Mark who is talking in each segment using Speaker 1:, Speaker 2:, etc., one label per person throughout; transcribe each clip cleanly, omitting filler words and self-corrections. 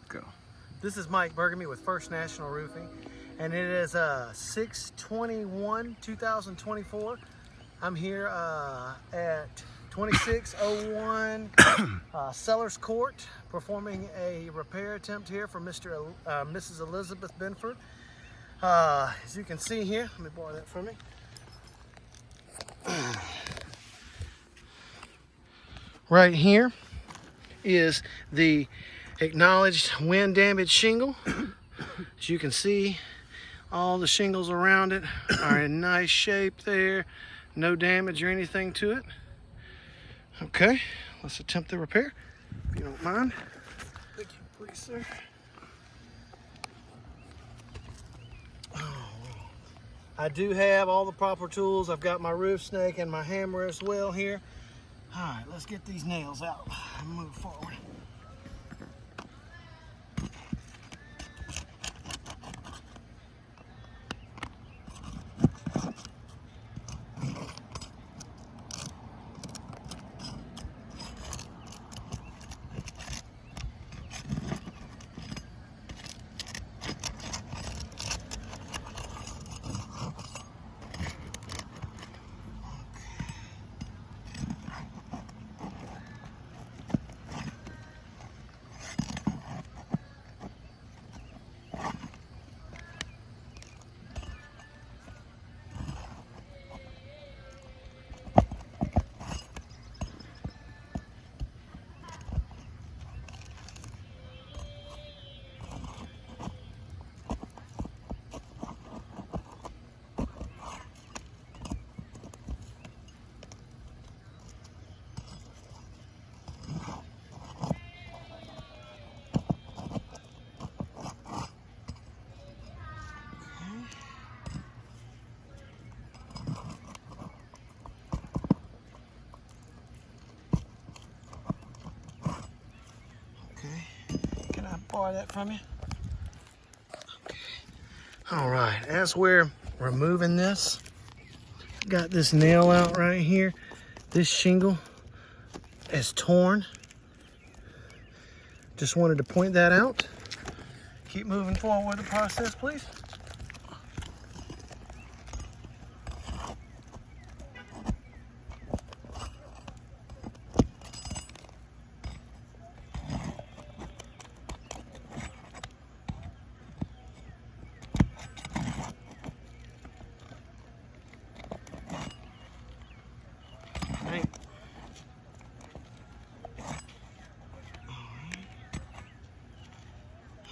Speaker 1: Go.
Speaker 2: This is Mike Bergamy with First National Roofing, and it is 6/21/2024. I'm here at 2601 Sellers Court, performing a repair attempt here for Mrs. Elizabeth Benford. As you can see here, let me borrow that from me. Right here is the acknowledged wind damaged shingle. As you can see, all the shingles around it are in nice shape there. No damage or anything to it. Okay, let's attempt the repair, if you don't mind. Thank you, please, sir. I do have all the proper tools. I've got my roof snake and my hammer as well here. All right, let's get these nails out and move forward. Can I borrow that from you? Okay. All right, as we're removing this, got this nail out right here. This shingle is torn. Just wanted to point that out. Keep moving forward with the process, please.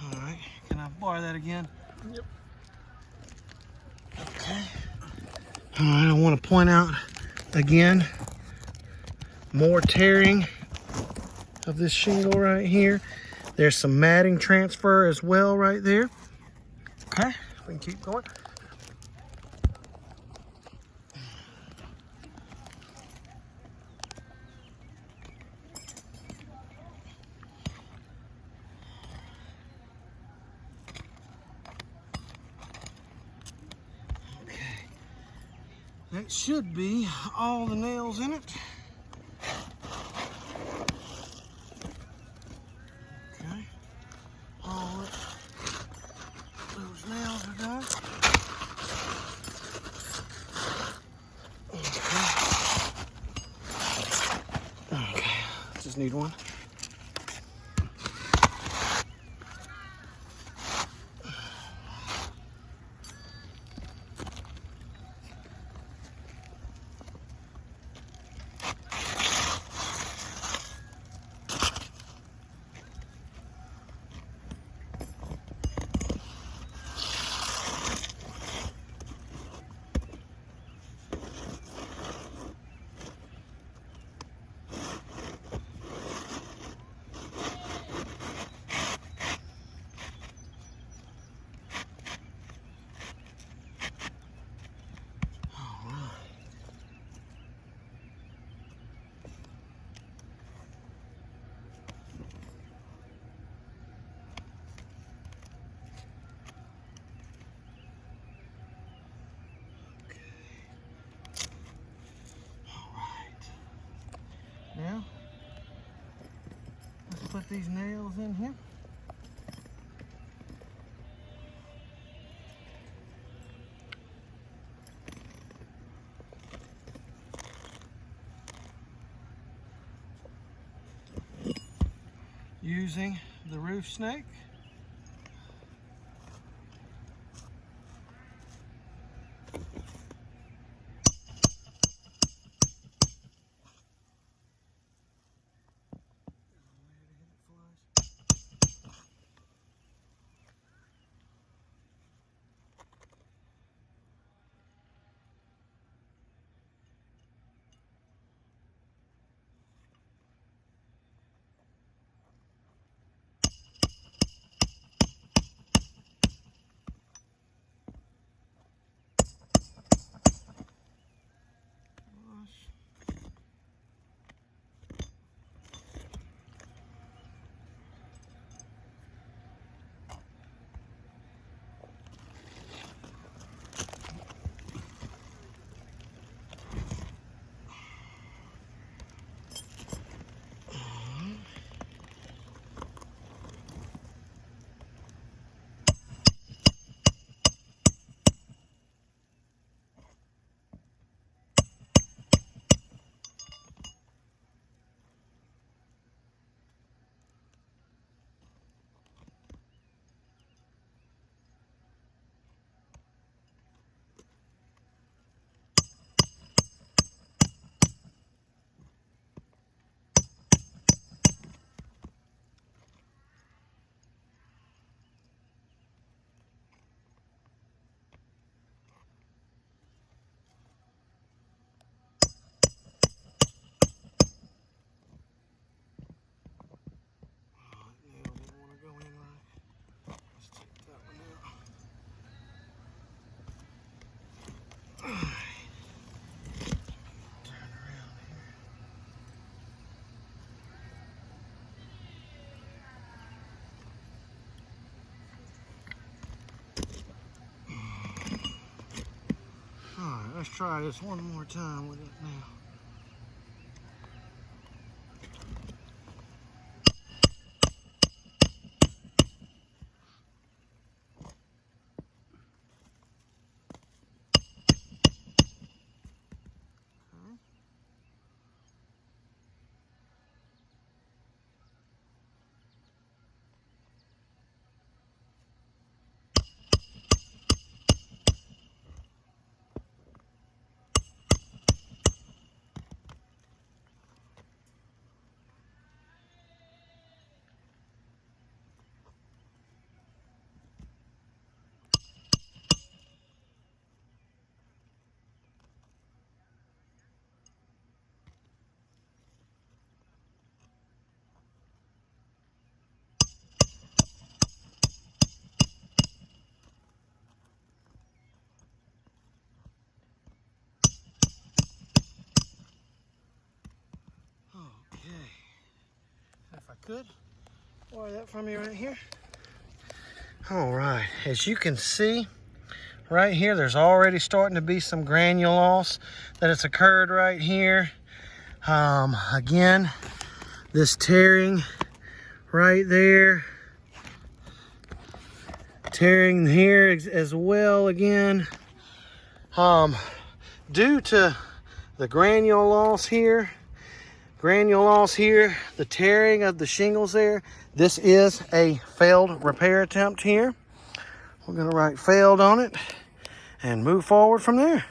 Speaker 2: All right, can I borrow that again? Yep. Okay. All right, I want to point out again, more tearing of this shingle right here. There's some matting transfer as well right there. Okay, we can keep going. That should be all the nails in it. Okay. All those nails are done. Okay. Just need one. Now, let's put these nails in here. using the roof snake. Alright, let's try this one more time with it now. Okay, if I could wire that from you right here. All right, as you can see right here, there's already starting to be some granule loss that has occurred right here. Again, this tearing right there, tearing here as well again. Due to the granule loss here, the tearing of the shingles there, this is a failed repair attempt here. We're gonna write failed on it and move forward from there.